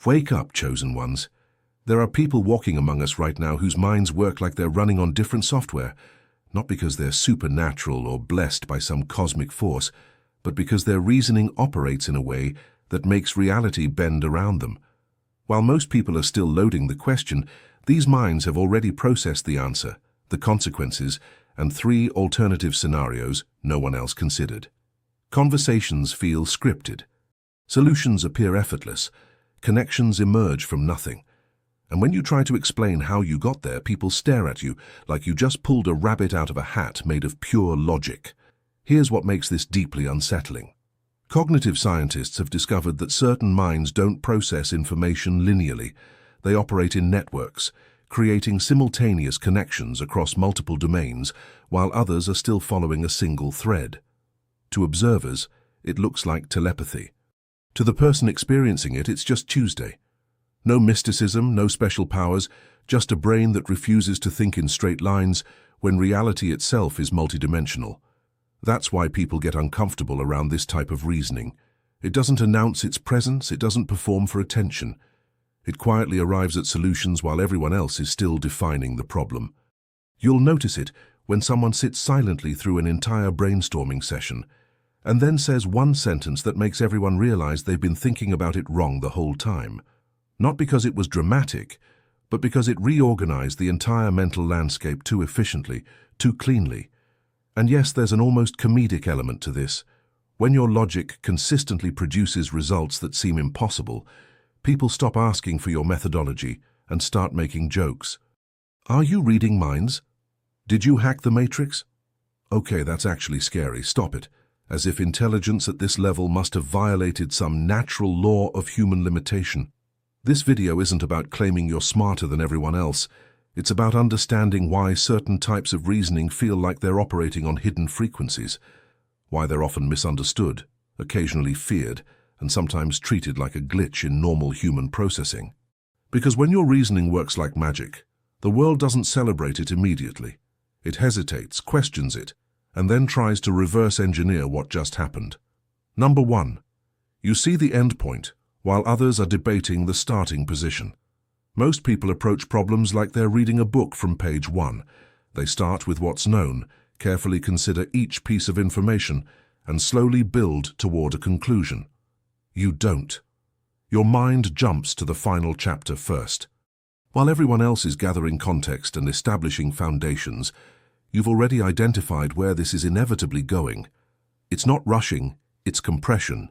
Wake up, chosen ones. There are people walking among us right now whose minds work like they're running on different software, not because they're supernatural or blessed by some cosmic force, but because their reasoning operates in a way that makes reality bend around them. While most people are still loading the question, these minds have already processed the answer, the consequences, and 3 alternative scenarios no one else considered. Conversations feel scripted. Solutions appear effortless. Connections emerge from nothing. And when you try to explain how you got there, people stare at you like you just pulled a rabbit out of a hat made of pure logic. Here's what makes this deeply unsettling. Cognitive scientists have discovered that certain minds don't process information linearly. They operate in networks, creating simultaneous connections across multiple domains, while others are still following a single thread. To observers, it looks like telepathy. To the person experiencing it, it's just Tuesday. No mysticism, no special powers, just a brain that refuses to think in straight lines when reality itself is multidimensional. That's why people get uncomfortable around this type of reasoning. It doesn't announce its presence, it doesn't perform for attention. It quietly arrives at solutions while everyone else is still defining the problem. You'll notice it when someone sits silently through an entire brainstorming session and then says one sentence that makes everyone realize they've been thinking about it wrong the whole time. Not because it was dramatic, but because it reorganized the entire mental landscape too efficiently, too cleanly. And yes, there's an almost comedic element to this. When your logic consistently produces results that seem impossible, people stop asking for your methodology and start making jokes. Are you reading minds? Did you hack the Matrix? Okay, that's actually scary. Stop it. As if intelligence at this level must have violated some natural law of human limitation. This video isn't about claiming you're smarter than everyone else. It's about understanding why certain types of reasoning feel like they're operating on hidden frequencies, why they're often misunderstood, occasionally feared, and sometimes treated like a glitch in normal human processing. Because when your reasoning works like magic, the world doesn't celebrate it immediately. It hesitates, questions it, and then tries to reverse engineer what just happened. Number 1. You see the end point, while others are debating the starting position. Most people approach problems like they're reading a book from page 1. They start with what's known, carefully consider each piece of information, and slowly build toward a conclusion. You don't. Your mind jumps to the final chapter first. While everyone else is gathering context and establishing foundations, you've already identified where this is inevitably going. It's not rushing, it's compression.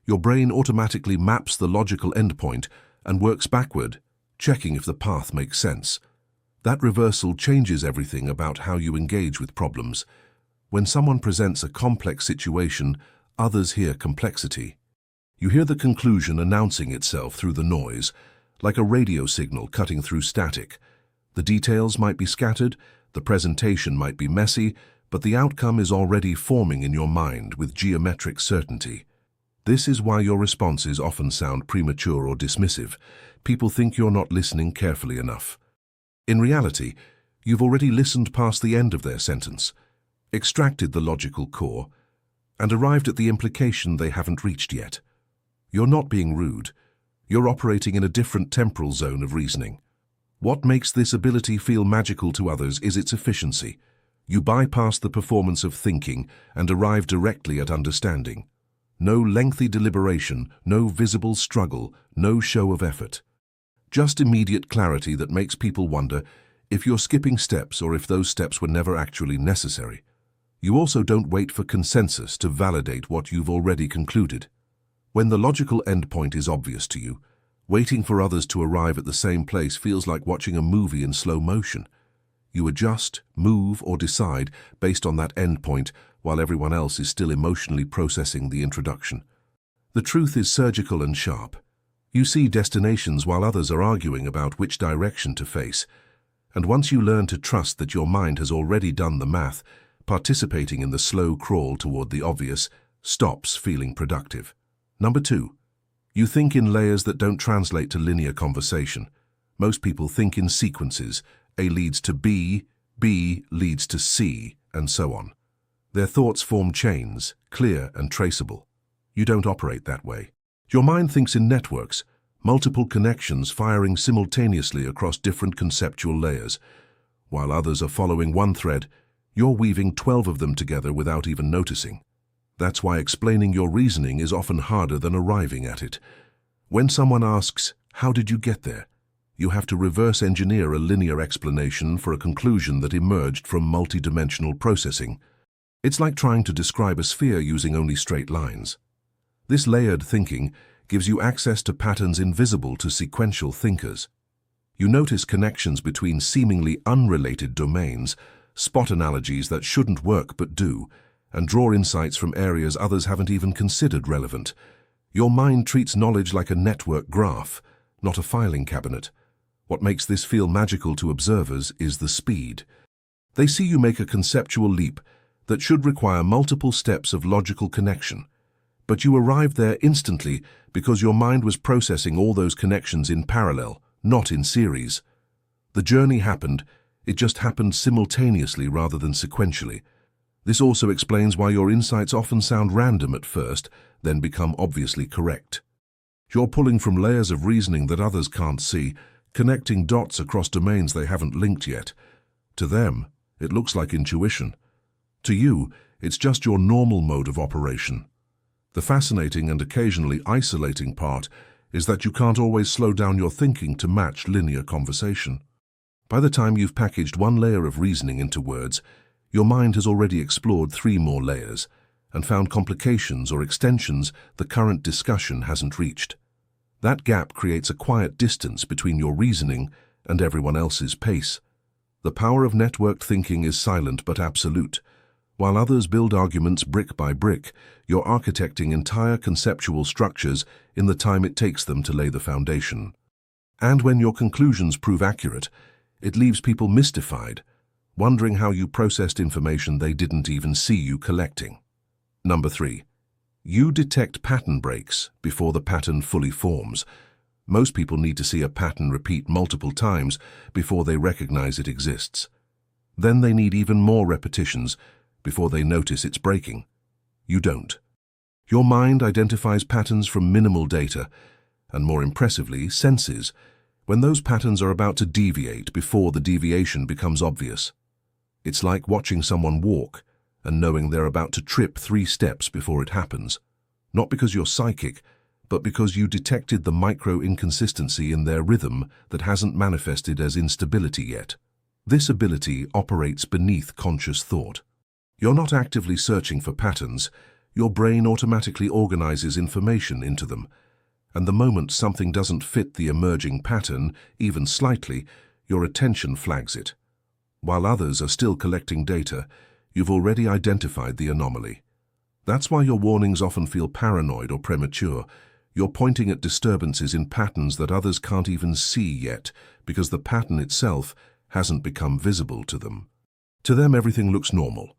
Your brain automatically maps the logical endpoint and works backward, checking if the path makes sense. That reversal changes everything about how you engage with problems. When someone presents a complex situation, others hear complexity. You hear the conclusion announcing itself through the noise, like a radio signal cutting through static. The details might be scattered, the presentation might be messy, but the outcome is already forming in your mind with geometric certainty. This is why your responses often sound premature or dismissive. People think you're not listening carefully enough. In reality, you've already listened past the end of their sentence, extracted the logical core, and arrived at the implication they haven't reached yet. You're not being rude. You're operating in a different temporal zone of reasoning. What makes this ability feel magical to others is its efficiency. You bypass the performance of thinking and arrive directly at understanding. No lengthy deliberation, no visible struggle, no show of effort. Just immediate clarity that makes people wonder if you're skipping steps or if those steps were never actually necessary. You also don't wait for consensus to validate what you've already concluded. When the logical endpoint is obvious to you, waiting for others to arrive at the same place feels like watching a movie in slow motion. You adjust, move, or decide based on that endpoint while everyone else is still emotionally processing the introduction. The truth is surgical and sharp. You see destinations while others are arguing about which direction to face. And once you learn to trust that your mind has already done the math, participating in the slow crawl toward the obvious stops feeling productive. Number 2. You think in layers that don't translate to linear conversation. Most people think in sequences. A leads to B, B leads to C, and so on. Their thoughts form chains, clear and traceable. You don't operate that way. Your mind thinks in networks. multiple connections firing simultaneously across different conceptual layers. While others are following one thread, you're weaving 12 of them together without even noticing. That's why explaining your reasoning is often harder than arriving at it. When someone asks, "How did you get there?" you have to reverse engineer a linear explanation for a conclusion that emerged from multidimensional processing. It's like trying to describe a sphere using only straight lines. This layered thinking gives you access to patterns invisible to sequential thinkers. You notice connections between seemingly unrelated domains, spot analogies that shouldn't work but do, and draw insights from areas others haven't even considered relevant. Your mind treats knowledge like a network graph, not a filing cabinet. What makes this feel magical to observers is the speed. They see you make a conceptual leap that should require multiple steps of logical connection, but you arrived there instantly because your mind was processing all those connections in parallel, not in series. The journey happened, it just happened simultaneously rather than sequentially. This also explains why your insights often sound random at first, then become obviously correct. You're pulling from layers of reasoning that others can't see, connecting dots across domains they haven't linked yet. To them, it looks like intuition. To you, it's just your normal mode of operation. The fascinating and occasionally isolating part is that you can't always slow down your thinking to match linear conversation. By the time you've packaged one layer of reasoning into words, your mind has already explored 3 more layers and found complications or extensions the current discussion hasn't reached. That gap creates a quiet distance between your reasoning and everyone else's pace. The power of networked thinking is silent but absolute. While others build arguments brick by brick, you're architecting entire conceptual structures in the time it takes them to lay the foundation. And when your conclusions prove accurate, it leaves people mystified, wondering how you processed information they didn't even see you collecting. Number 3. You detect pattern breaks before the pattern fully forms. Most people need to see a pattern repeat multiple times before they recognize it exists. Then they need even more repetitions before they notice it's breaking. You don't. Your mind identifies patterns from minimal data, and more impressively, senses, when those patterns are about to deviate before the deviation becomes obvious. It's like watching someone walk and knowing they're about to trip 3 steps before it happens. Not because you're psychic, but because you detected the micro-inconsistency in their rhythm that hasn't manifested as instability yet. This ability operates beneath conscious thought. You're not actively searching for patterns, your brain automatically organizes information into them, and the moment something doesn't fit the emerging pattern, even slightly, your attention flags it. While others are still collecting data, you've already identified the anomaly. That's why your warnings often feel paranoid or premature. You're pointing at disturbances in patterns that others can't even see yet, because the pattern itself hasn't become visible to them. To them, everything looks normal.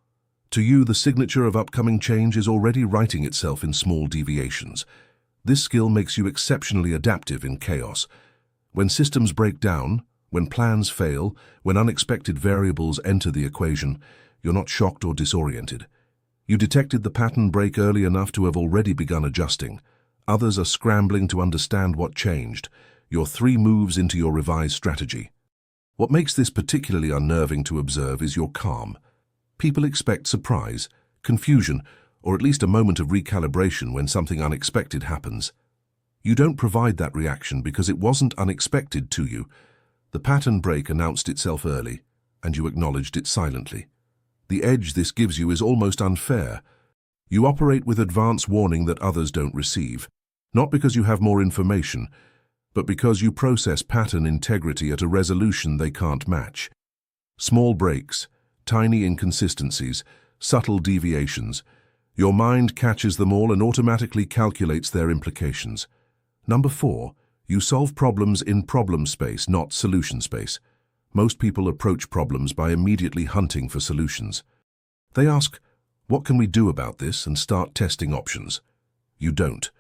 To you, the signature of upcoming change is already writing itself in small deviations. This skill makes you exceptionally adaptive in chaos. When systems break down, when plans fail, when unexpected variables enter the equation, you're not shocked or disoriented. You detected the pattern break early enough to have already begun adjusting. Others are scrambling to understand what changed. You're 3 moves into your revised strategy. What makes this particularly unnerving to observe is your calm. People expect surprise, confusion, or at least a moment of recalibration when something unexpected happens. You don't provide that reaction because it wasn't unexpected to you. The pattern break announced itself early, and you acknowledged it silently. The edge this gives you is almost unfair. You operate with advance warning that others don't receive, not because you have more information, but because you process pattern integrity at a resolution they can't match. Small breaks, tiny inconsistencies, subtle deviations. Your mind catches them all and automatically calculates their implications. Number 4, you solve problems in problem space, not solution space. Most people approach problems by immediately hunting for solutions. They ask, "What can we do about this?" and start testing options. You don't.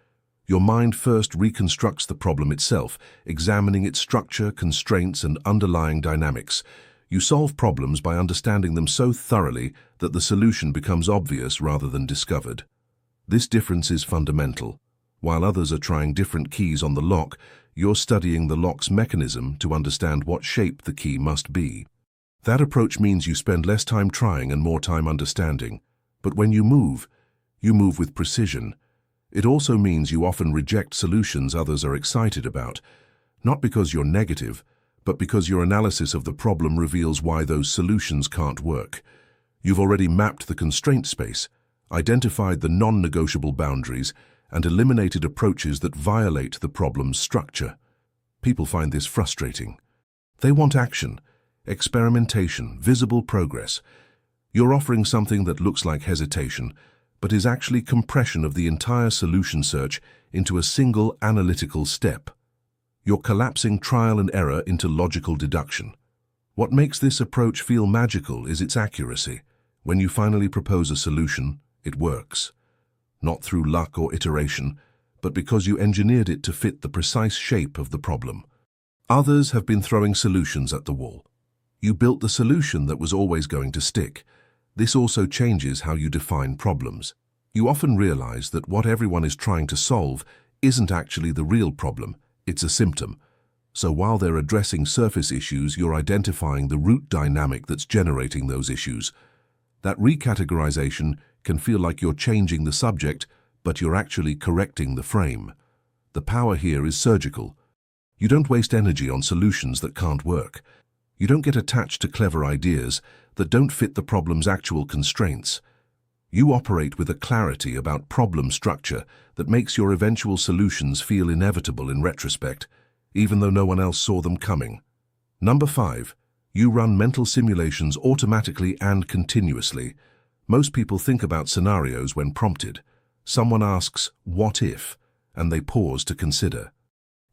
Your mind first reconstructs the problem itself, examining its structure, constraints, and underlying dynamics. You solve problems by understanding them so thoroughly that the solution becomes obvious rather than discovered. This difference is fundamental. While others are trying different keys on the lock, You're studying the lock's mechanism to understand what shape the key must be. That approach means you spend less time trying and more time understanding. But when you move with precision. It also means you often reject solutions others are excited about, not because you're negative, but because your analysis of the problem reveals why those solutions can't work. You've already mapped the constraint space, identified the non-negotiable boundaries, and eliminated approaches that violate the problem's structure. People find this frustrating. They want action, experimentation, visible progress. You're offering something that looks like hesitation, but is actually compression of the entire solution search into a single analytical step. You're collapsing trial and error into logical deduction. What makes this approach feel magical is its accuracy. When you finally propose a solution, it works. Not through luck or iteration, but because you engineered it to fit the precise shape of the problem. Others have been throwing solutions at the wall. You built the solution that was always going to stick. This also changes how you define problems. You often realize that what everyone is trying to solve isn't actually the real problem, it's a symptom. So while they're addressing surface issues, you're identifying the root dynamic that's generating those issues. That recategorization can feel like you're changing the subject, but you're actually correcting the frame. The power here is surgical. You don't waste energy on solutions that can't work. You don't get attached to clever ideas that don't fit the problem's actual constraints. You operate with a clarity about problem structure that makes your eventual solutions feel inevitable in retrospect, even though no one else saw them coming. Number 5. You run mental simulations automatically and continuously. Most people think about scenarios when prompted. Someone asks, "What if?" and they pause to consider.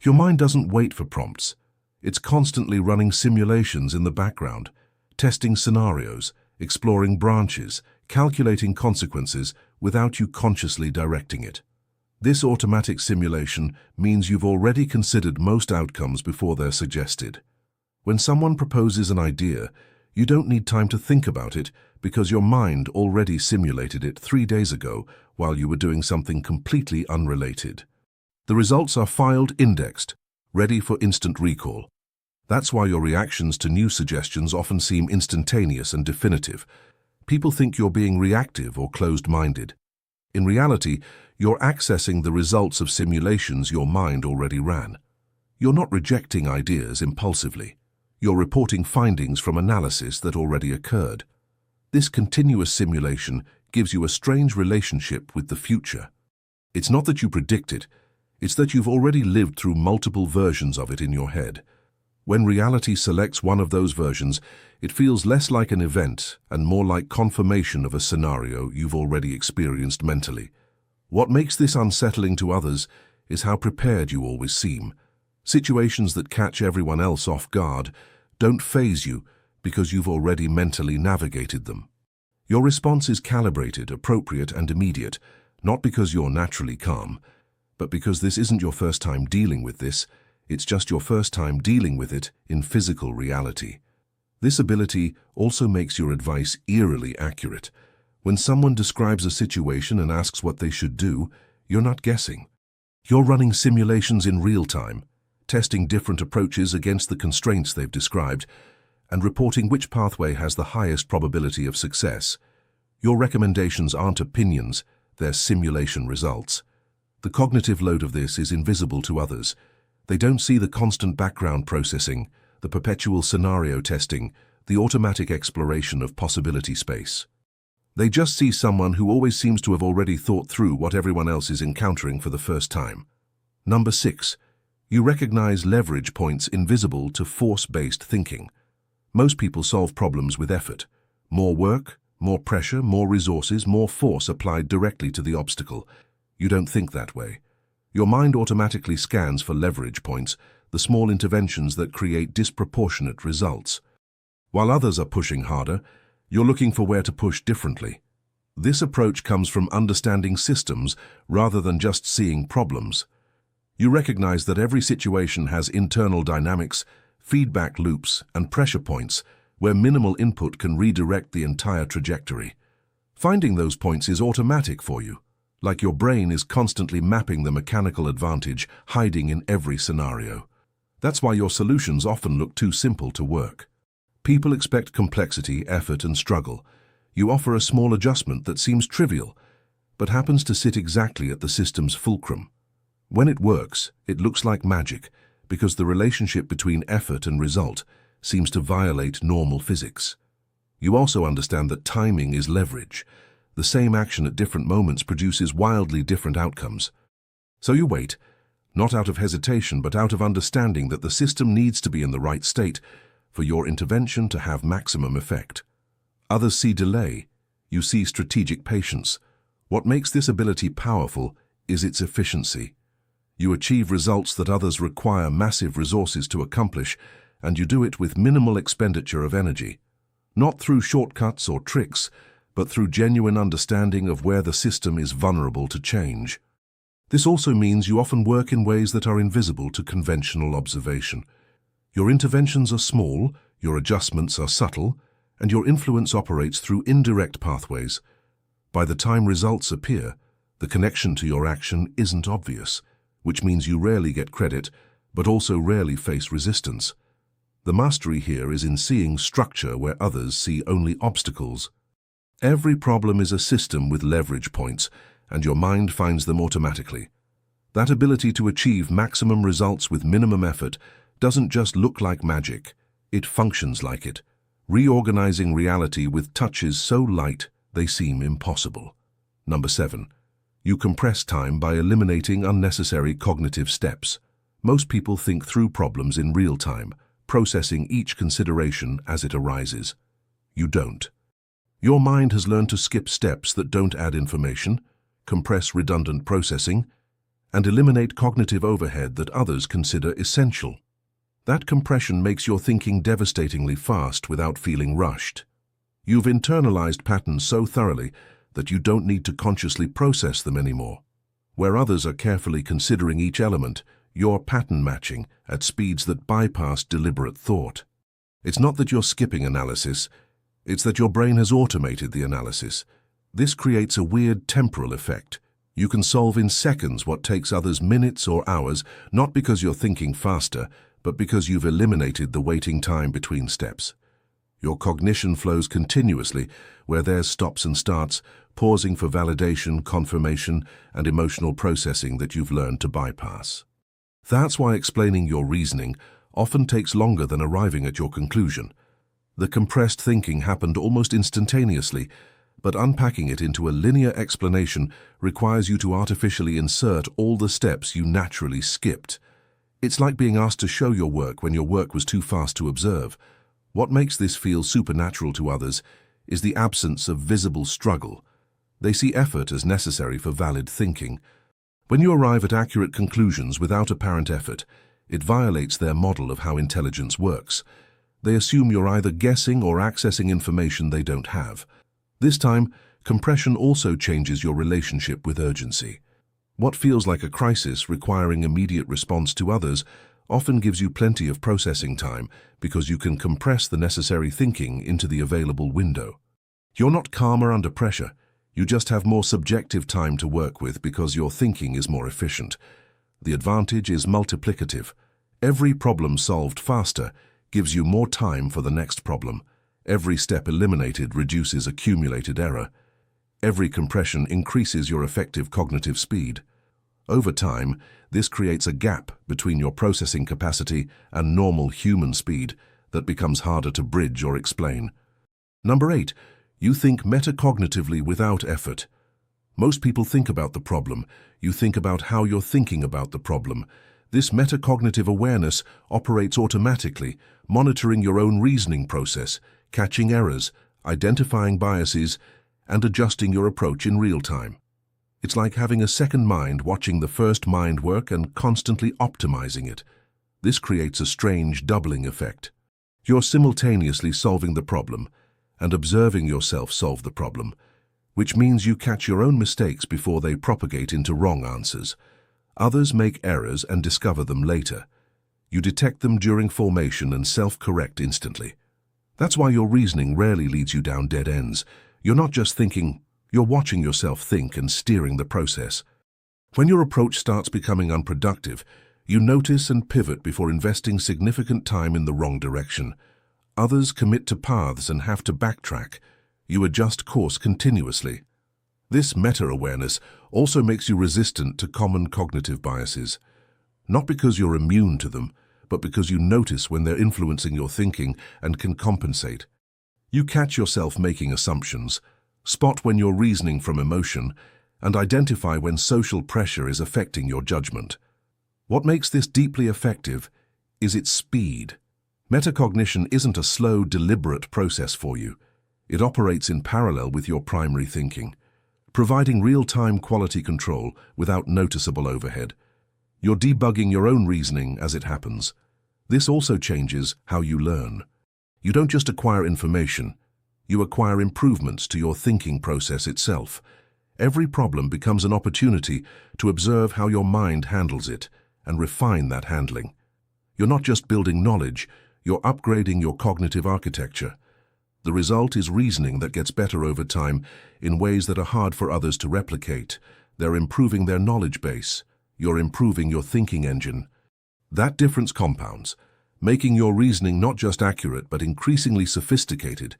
Your mind doesn't wait for prompts. It's constantly running simulations in the background, testing scenarios, exploring branches, calculating consequences without you consciously directing it. This automatic simulation means you've already considered most outcomes before they're suggested. When someone proposes an idea, you don't need time to think about it because your mind already simulated it 3 days ago while you were doing something completely unrelated. The results are filed, indexed, ready for instant recall. That's why your reactions to new suggestions often seem instantaneous and definitive. People think you're being reactive or closed-minded. In reality, you're accessing the results of simulations your mind already ran. You're not rejecting ideas impulsively. You're reporting findings from analysis that already occurred. This continuous simulation gives you a strange relationship with the future. It's not that you predict it, it's that you've already lived through multiple versions of it in your head. When reality selects one of those versions, it feels less like an event and more like confirmation of a scenario you've already experienced mentally. What makes this unsettling to others is how prepared you always seem. Situations that catch everyone else off guard don't faze you because you've already mentally navigated them. Your response is calibrated, appropriate, and immediate, not because you're naturally calm, but because this isn't your first time dealing with this. It's just your first time dealing with it in physical reality. This ability also makes your advice eerily accurate. When someone describes a situation and asks what they should do, you're not guessing. You're running simulations in real time, testing different approaches against the constraints they've described, and reporting which pathway has the highest probability of success. Your recommendations aren't opinions, they're simulation results. The cognitive load of this is invisible to others. They don't see the constant background processing, the perpetual scenario testing, the automatic exploration of possibility space. They just see someone who always seems to have already thought through what everyone else is encountering for the first time. Number 6. You recognize leverage points invisible to force-based thinking. Most people solve problems with effort. More work, more pressure, more resources, more force applied directly to the obstacle. You don't think that way. Your mind automatically scans for leverage points, the small interventions that create disproportionate results. While others are pushing harder, you're looking for where to push differently. This approach comes from understanding systems rather than just seeing problems. You recognize that every situation has internal dynamics, feedback loops, and pressure points where minimal input can redirect the entire trajectory. Finding those points is automatic for you, like your brain is constantly mapping the mechanical advantage hiding in every scenario. That's why your solutions often look too simple to work. People expect complexity, effort, and struggle. You offer a small adjustment that seems trivial, but happens to sit exactly at the system's fulcrum. When it works, it looks like magic, because the relationship between effort and result seems to violate normal physics. You also understand that timing is leverage. The same action at different moments produces wildly different outcomes. So you wait, not out of hesitation, but out of understanding that the system needs to be in the right state for your intervention to have maximum effect. Others see delay. You see strategic patience. What makes this ability powerful is its efficiency. You achieve results that others require massive resources to accomplish, and you do it with minimal expenditure of energy. Not through shortcuts or tricks, but through genuine understanding of where the system is vulnerable to change. This also means you often work in ways that are invisible to conventional observation. Your interventions are small, your adjustments are subtle, and your influence operates through indirect pathways. By the time results appear, the connection to your action isn't obvious, which means you rarely get credit, but also rarely face resistance. The mastery here is in seeing structure where others see only obstacles. Every problem is a system with leverage points, and your mind finds them automatically. That ability to achieve maximum results with minimum effort doesn't just look like magic, it functions like it, reorganizing reality with touches so light they seem impossible. Number 7. You compress time by eliminating unnecessary cognitive steps. Most people think through problems in real time, processing each consideration as it arises. You don't. Your mind has learned to skip steps that don't add information, compress redundant processing, and eliminate cognitive overhead that others consider essential. That compression makes your thinking devastatingly fast without feeling rushed. You've internalized patterns so thoroughly that you don't need to consciously process them anymore. Where others are carefully considering each element, you're pattern matching at speeds that bypass deliberate thought. It's not that you're skipping analysis, it's that your brain has automated the analysis. This creates a weird temporal effect. You can solve in seconds what takes others minutes or hours, not because you're thinking faster, but because you've eliminated the waiting time between steps. Your cognition flows continuously, where theirs stops and starts, pausing for validation, confirmation, and emotional processing that you've learned to bypass. That's why explaining your reasoning often takes longer than arriving at your conclusion. The compressed thinking happened almost instantaneously, but unpacking it into a linear explanation requires you to artificially insert all the steps you naturally skipped. It's like being asked to show your work when your work was too fast to observe. What makes this feel supernatural to others is the absence of visible struggle. They see effort as necessary for valid thinking. When you arrive at accurate conclusions without apparent effort, it violates their model of how intelligence works. They assume you're either guessing or accessing information they don't have. This time, compression also changes your relationship with urgency. What feels like a crisis requiring immediate response to others often gives you plenty of processing time because you can compress the necessary thinking into the available window. You're not calmer under pressure. You just have more subjective time to work with because your thinking is more efficient. The advantage is multiplicative. Every problem solved faster gives you more time for the next problem. Every step eliminated reduces accumulated error. Every compression increases your effective cognitive speed. Over time, this creates a gap between your processing capacity and normal human speed that becomes harder to bridge or explain. Number 8, you think metacognitively without effort. Most people think about the problem. You think about how you're thinking about the problem. This metacognitive awareness operates automatically, monitoring your own reasoning process, catching errors, identifying biases, and adjusting your approach in real time. It's like having a second mind watching the first mind work and constantly optimizing it. This creates a strange doubling effect. You're simultaneously solving the problem and observing yourself solve the problem, which means you catch your own mistakes before they propagate into wrong answers. Others make errors and discover them later. You detect them during formation and self-correct instantly. That's why your reasoning rarely leads you down dead ends. You're not just thinking, You're watching yourself think and steering the process. When your approach starts becoming unproductive, you notice and pivot before investing significant time in the wrong direction. Others commit to paths and have to backtrack. You adjust course continuously. This meta-awareness also makes you resistant to common cognitive biases. Not because you're immune to them, but because you notice when they're influencing your thinking and can compensate. You catch yourself making assumptions, spot when you're reasoning from emotion, and identify when social pressure is affecting your judgment. What makes this deeply effective is its speed. Metacognition isn't a slow, deliberate process for you. It operates in parallel with your primary thinking, providing real-time quality control without noticeable overhead. You're debugging your own reasoning as it happens. This also changes how you learn. You don't just acquire information, you acquire improvements to your thinking process itself. Every problem becomes an opportunity to observe how your mind handles it and refine that handling. You're not just building knowledge, you're upgrading your cognitive architecture. The result is reasoning that gets better over time in ways that are hard for others to replicate. They're improving their knowledge base. You're improving your thinking engine. That difference compounds, making your reasoning not just accurate but increasingly sophisticated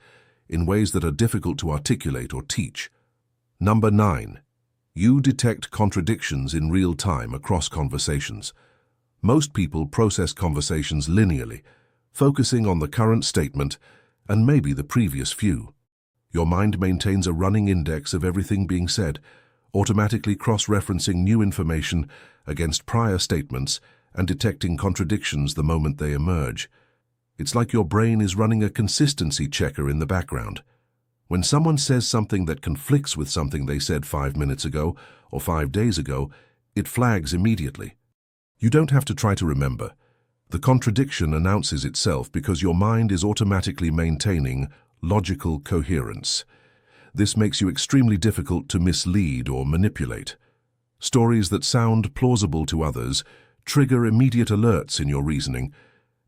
in ways that are difficult to articulate or teach. Number 9. You detect contradictions in real time across conversations. Most people process conversations linearly, focusing on the current statement and maybe the previous few. Your mind maintains a running index of everything being said, automatically cross-referencing new information against prior statements and detecting contradictions the moment they emerge. It's like your brain is running a consistency checker in the background. When someone says something that conflicts with something they said 5 minutes ago or 5 days ago, it flags immediately. You don't have to try to remember. The contradiction announces itself because your mind is automatically maintaining logical coherence. This makes you extremely difficult to mislead or manipulate. Stories that sound plausible to others trigger immediate alerts in your reasoning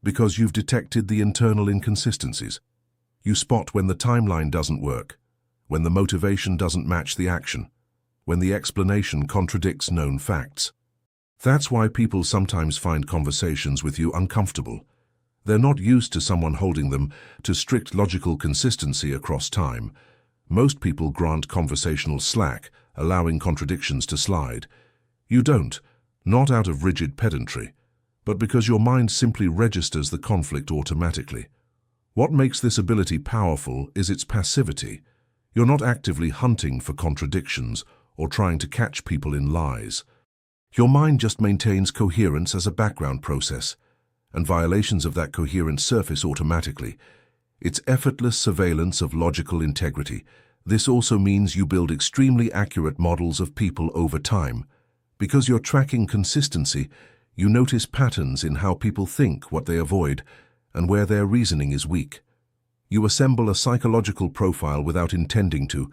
because you've detected the internal inconsistencies. You spot when the timeline doesn't work, when the motivation doesn't match the action, when the explanation contradicts known facts. That's why people sometimes find conversations with you uncomfortable. They're not used to someone holding them to strict logical consistency across time. Most people grant conversational slack, allowing contradictions to slide. You don't, not out of rigid pedantry, but because your mind simply registers the conflict automatically. What makes this ability powerful is its passivity. You're not actively hunting for contradictions or trying to catch people in lies. Your mind just maintains coherence as a background process, and violations of that coherence surface automatically. It's effortless surveillance of logical integrity. This also means you build extremely accurate models of people over time. Because you're tracking consistency, you notice patterns in how people think, what they avoid, and where their reasoning is weak. You assemble a psychological profile without intending to,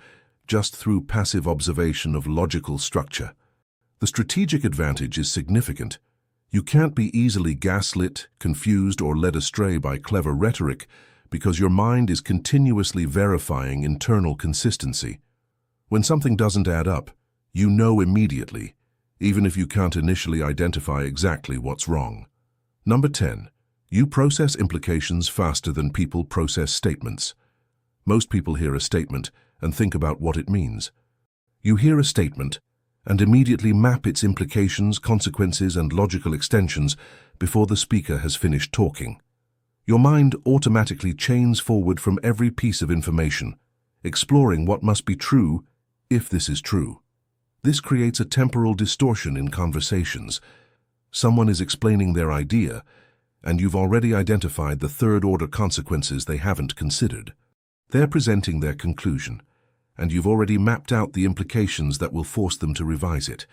just through passive observation of logical structure. The strategic advantage is significant. You can't be easily gaslit, confused, or led astray by clever rhetoric because your mind is continuously verifying internal consistency. When something doesn't add up, you know immediately, even if you can't initially identify exactly what's wrong. Number 10. You process implications faster than people process statements. Most people hear a statement and think about what it means. You hear a statement and immediately map its implications, consequences, and logical extensions before the speaker has finished talking. Your mind automatically chains forward from every piece of information, exploring what must be true if this is true. This creates a temporal distortion in conversations. Someone is explaining their idea, and you've already identified the third-order consequences they haven't considered. They're presenting their conclusion, and you've already mapped out the implications that will force them to revise it.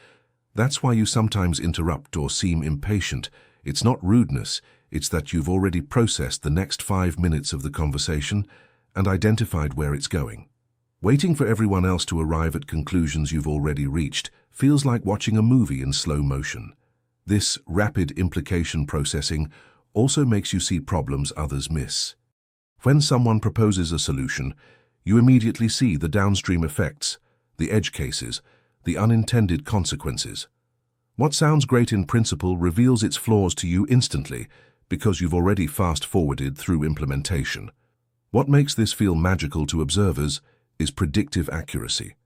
That's why you sometimes interrupt or seem impatient. It's not rudeness, it's that you've already processed the next 5 minutes of the conversation and identified where it's going. Waiting for everyone else to arrive at conclusions you've already reached feels like watching a movie in slow motion. This rapid implication processing also makes you see problems others miss. When someone proposes a solution, you immediately see the downstream effects, the edge cases, the unintended consequences. What sounds great in principle reveals its flaws to you instantly because you've already fast-forwarded through implementation. What makes this feel magical to observers is predictive accuracy.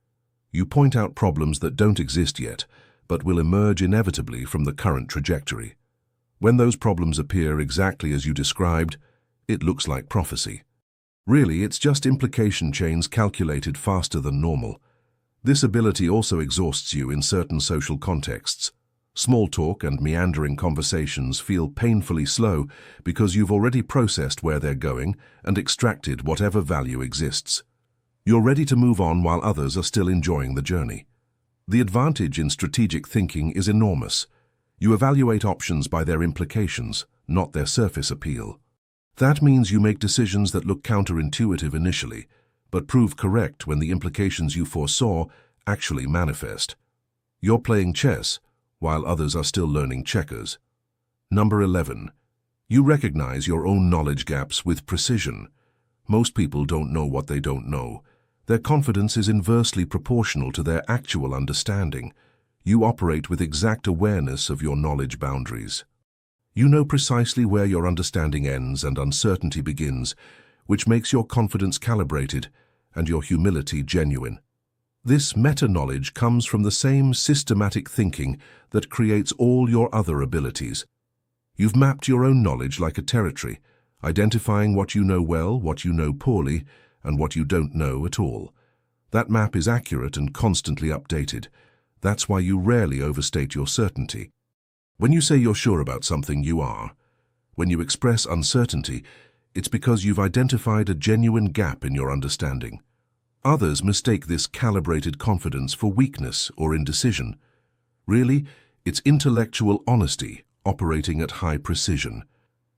You point out problems that don't exist yet, but will emerge inevitably from the current trajectory. When those problems appear exactly as you described, it looks like prophecy. Really, it's just implication chains calculated faster than normal. This ability also exhausts you in certain social contexts. Small talk and meandering conversations feel painfully slow because you've already processed where they're going and extracted whatever value exists. You're ready to move on while others are still enjoying the journey. The advantage in strategic thinking is enormous. You evaluate options by their implications, not their surface appeal. That means you make decisions that look counterintuitive initially, but prove correct when the implications you foresaw actually manifest. You're playing chess, while others are still learning checkers. Number 11. You recognize your own knowledge gaps with precision. Most people don't know what they don't know. Their confidence is inversely proportional to their actual understanding. You operate with exact awareness of your knowledge boundaries. You know precisely where your understanding ends and uncertainty begins, which makes your confidence calibrated and your humility genuine. This meta-knowledge comes from the same systematic thinking that creates all your other abilities. You've mapped your own knowledge like a territory, identifying what you know well, what you know poorly, and what you don't know at all. That map is accurate and constantly updated. That's why you rarely overstate your certainty. When you say you're sure about something, you are. When you express uncertainty, it's because you've identified a genuine gap in your understanding. Others mistake this calibrated confidence for weakness or indecision. Really, it's intellectual honesty operating at high precision.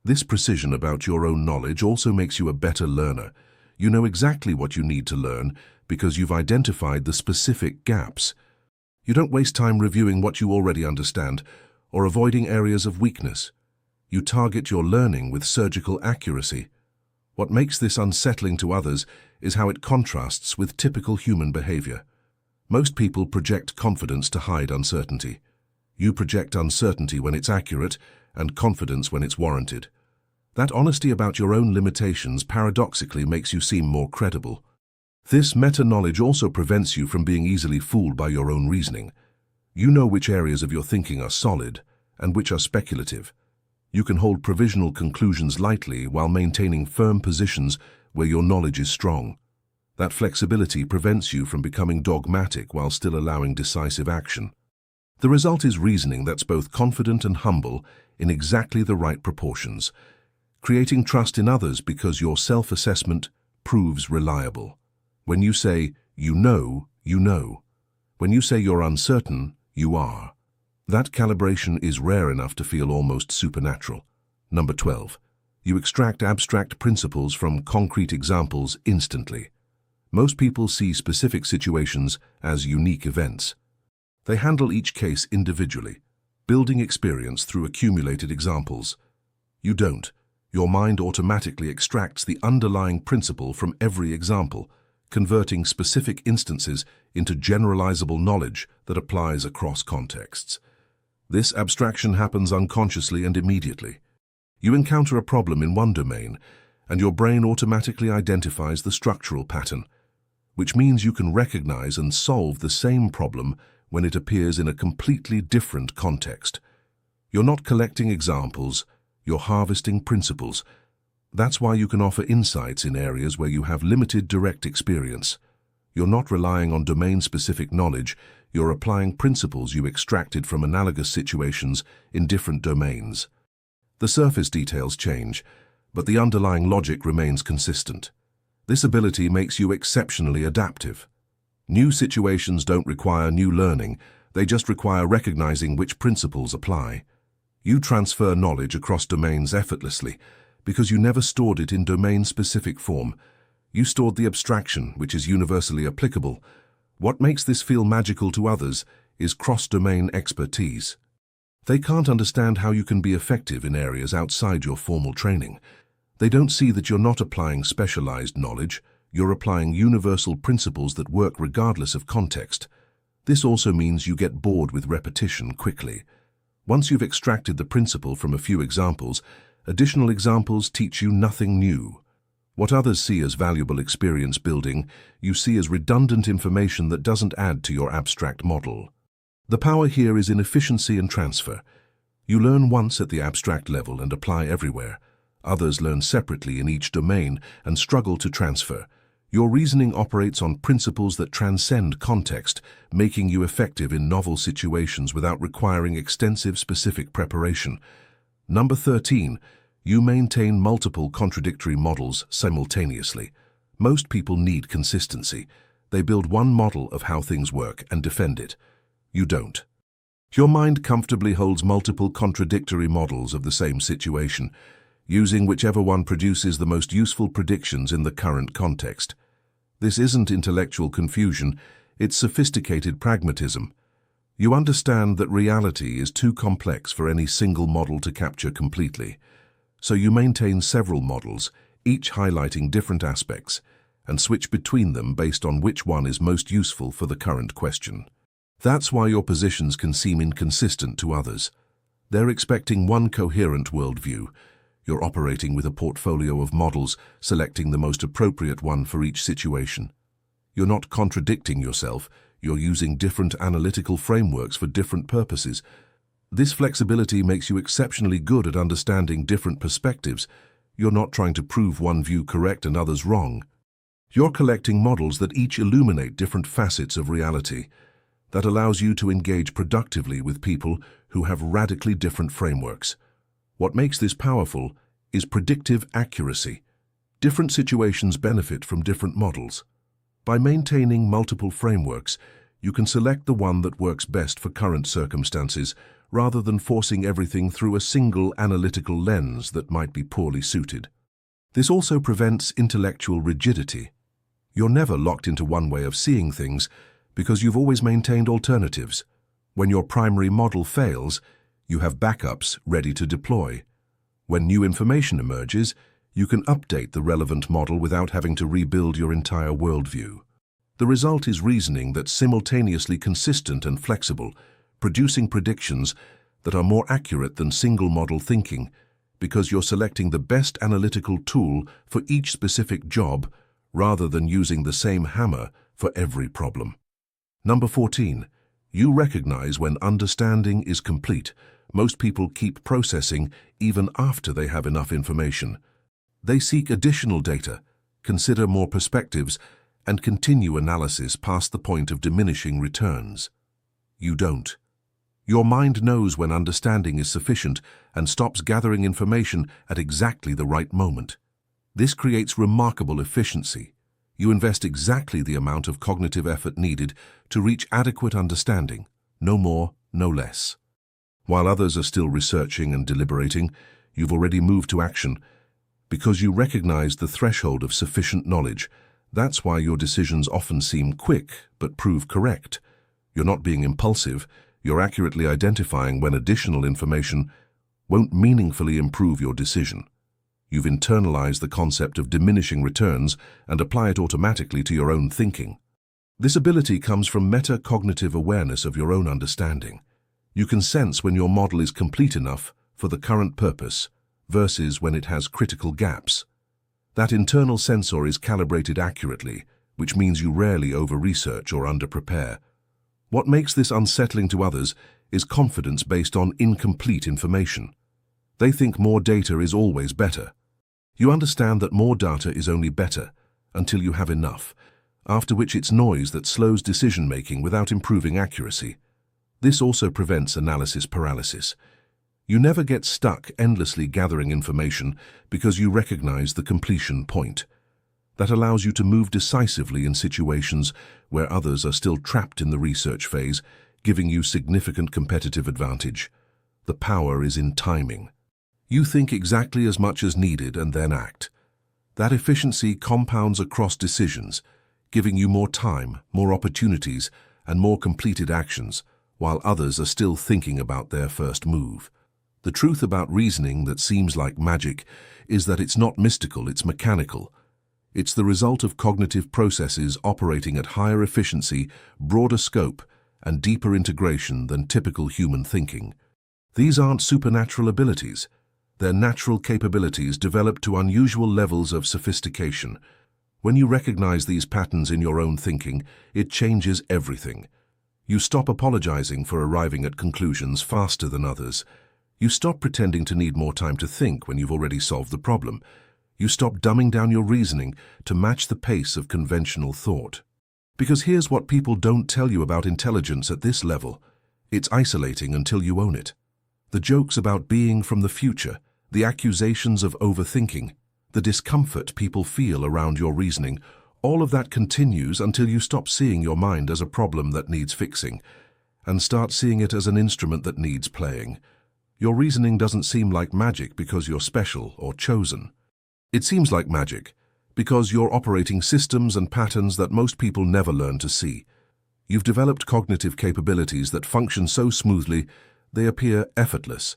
This precision about your own knowledge also makes you a better learner. You know exactly what you need to learn because you've identified the specific gaps. You don't waste time reviewing what you already understand or avoiding areas of weakness. You target your learning with surgical accuracy. What makes this unsettling to others is how it contrasts with typical human behavior. Most people project confidence to hide uncertainty. You project uncertainty when it's accurate and confidence when it's warranted. That honesty about your own limitations paradoxically makes you seem more credible. This meta-knowledge also prevents you from being easily fooled by your own reasoning. You know which areas of your thinking are solid and which are speculative. You can hold provisional conclusions lightly while maintaining firm positions where your knowledge is strong. That flexibility prevents you from becoming dogmatic while still allowing decisive action. The result is reasoning that's both confident and humble in exactly the right proportions, creating trust in others because your self-assessment proves reliable. When you say, you know, you know. When you say you're uncertain, you are. That calibration is rare enough to feel almost supernatural. Number 12. You extract abstract principles from concrete examples instantly. Most people see specific situations as unique events. They handle each case individually, building experience through accumulated examples. You don't. Your mind automatically extracts the underlying principle from every example, converting specific instances into generalizable knowledge that applies across contexts. This abstraction happens unconsciously and immediately. You encounter a problem in one domain, and your brain automatically identifies the structural pattern, which means you can recognize and solve the same problem when it appears in a completely different context. You're not collecting examples, you're harvesting principles. That's why you can offer insights in areas where you have limited direct experience. You're not relying on domain-specific knowledge, you're applying principles you extracted from analogous situations in different domains. The surface details change, but the underlying logic remains consistent. This ability makes you exceptionally adaptive. New situations don't require new learning, they just require recognizing which principles apply. You transfer knowledge across domains effortlessly because you never stored it in domain-specific form. You stored the abstraction, which is universally applicable. What makes this feel magical to others is cross-domain expertise. They can't understand how you can be effective in areas outside your formal training. They don't see that you're not applying specialized knowledge, You're applying universal principles that work regardless of context. This also means you get bored with repetition quickly. Once you've extracted the principle from a few examples, additional examples teach you nothing new. What others see as valuable experience building, you see as redundant information that doesn't add to your abstract model. The power here is in efficiency and transfer. You learn once at the abstract level and apply everywhere. Others learn separately in each domain and struggle to transfer. Your reasoning operates on principles that transcend context, making you effective in novel situations without requiring extensive specific preparation. Number 13. You maintain multiple contradictory models simultaneously. Most people need consistency. They build one model of how things work and defend it. You don't. Your mind comfortably holds multiple contradictory models of the same situation, using whichever one produces the most useful predictions in the current context. This isn't intellectual confusion, it's sophisticated pragmatism. You understand that reality is too complex for any single model to capture completely. So you maintain several models, each highlighting different aspects, and switch between them based on which one is most useful for the current question. That's why your positions can seem inconsistent to others. They're expecting one coherent worldview. You're operating with a portfolio of models, selecting the most appropriate one for each situation. You're not contradicting yourself, you're using different analytical frameworks for different purposes. This flexibility makes you exceptionally good at understanding different perspectives. You're not trying to prove one view correct and others wrong. You're collecting models that each illuminate different facets of reality. That allows you to engage productively with people who have radically different frameworks. What makes this powerful is predictive accuracy. Different situations benefit from different models. By maintaining multiple frameworks, you can select the one that works best for current circumstances, rather than forcing everything through a single analytical lens that might be poorly suited. This also prevents intellectual rigidity. You're never locked into one way of seeing things, because you've always maintained alternatives. When your primary model fails, you have backups ready to deploy. When new information emerges, you can update the relevant model without having to rebuild your entire worldview. The result is reasoning that's simultaneously consistent and flexible, producing predictions that are more accurate than single-model thinking, because you're selecting the best analytical tool for each specific job rather than using the same hammer for every problem. Number 14. You recognize when understanding is complete. Most people keep processing even after they have enough information. They seek additional data, consider more perspectives, and continue analysis past the point of diminishing returns. You don't. Your mind knows when understanding is sufficient and stops gathering information at exactly the right moment. This creates remarkable efficiency. You invest exactly the amount of cognitive effort needed to reach adequate understanding, no more, no less. While others are still researching and deliberating, you've already moved to action. Because you recognize the threshold of sufficient knowledge, that's why your decisions often seem quick but prove correct. You're not being impulsive, you're accurately identifying when additional information won't meaningfully improve your decision. You've internalized the concept of diminishing returns and apply it automatically to your own thinking. This ability comes from metacognitive awareness of your own understanding. You can sense when your model is complete enough for the current purpose versus when it has critical gaps. That internal sensor is calibrated accurately, which means you rarely over-research or under-prepare. What makes this unsettling to others is confidence based on incomplete information. They think more data is always better. You understand that more data is only better until you have enough, after which it's noise that slows decision-making without improving accuracy. This also prevents analysis paralysis. You never get stuck endlessly gathering information because you recognize the completion point. That allows you to move decisively in situations where others are still trapped in the research phase, giving you significant competitive advantage. The power is in timing. You think exactly as much as needed and then act. That efficiency compounds across decisions, giving you more time, more opportunities, and more completed actions, while others are still thinking about their first move. The truth about reasoning that seems like magic is that it's not mystical, it's mechanical. It's the result of cognitive processes operating at higher efficiency, broader scope, and deeper integration than typical human thinking. These aren't supernatural abilities. They're natural capabilities developed to unusual levels of sophistication. When you recognize these patterns in your own thinking, it changes everything. You stop apologizing for arriving at conclusions faster than others. You stop pretending to need more time to think when you've already solved the problem. You stop dumbing down your reasoning to match the pace of conventional thought. Because here's what people don't tell you about intelligence at this level. It's isolating until you own it. The jokes about being from the future, the accusations of overthinking, the discomfort people feel around your reasoning, all of that continues until you stop seeing your mind as a problem that needs fixing and start seeing it as an instrument that needs playing. Your reasoning doesn't seem like magic because you're special or chosen. It seems like magic because you're operating systems and patterns that most people never learn to see. You've developed cognitive capabilities that function so smoothly they appear effortless.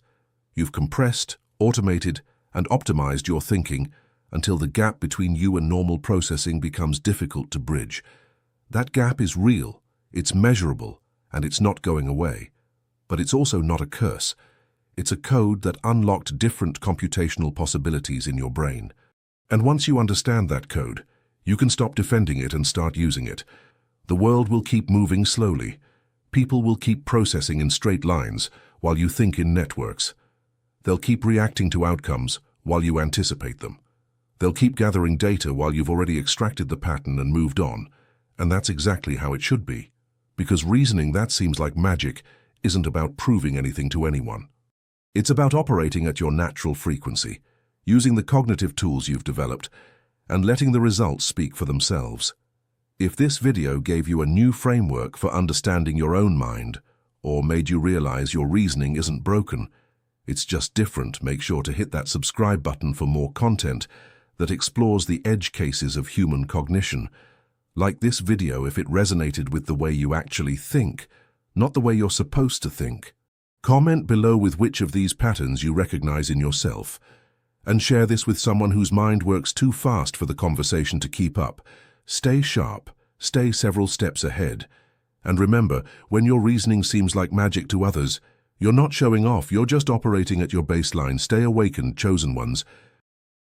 You've compressed, automated, and optimized your thinking until the gap between you and normal processing becomes difficult to bridge. That gap is real, it's measurable, and it's not going away. But it's also not a curse. It's a code that unlocked different computational possibilities in your brain. And once you understand that code, you can stop defending it and start using it. The world will keep moving slowly. People will keep processing in straight lines while you think in networks. They'll keep reacting to outcomes while you anticipate them. They'll keep gathering data while you've already extracted the pattern and moved on. And that's exactly how it should be. Because reasoning that seems like magic isn't about proving anything to anyone. It's about operating at your natural frequency, using the cognitive tools you've developed, and letting the results speak for themselves. If this video gave you a new framework for understanding your own mind, or made you realize your reasoning isn't broken, it's just different, make sure to hit that subscribe button for more content that explores the edge cases of human cognition. Like this video if it resonated with the way you actually think, not the way you're supposed to think. Comment below with which of these patterns you recognize in yourself, and share this with someone whose mind works too fast for the conversation to keep up. Stay sharp, stay several steps ahead, and remember, when your reasoning seems like magic to others, you're not showing off, you're just operating at your baseline. Stay awakened, chosen ones.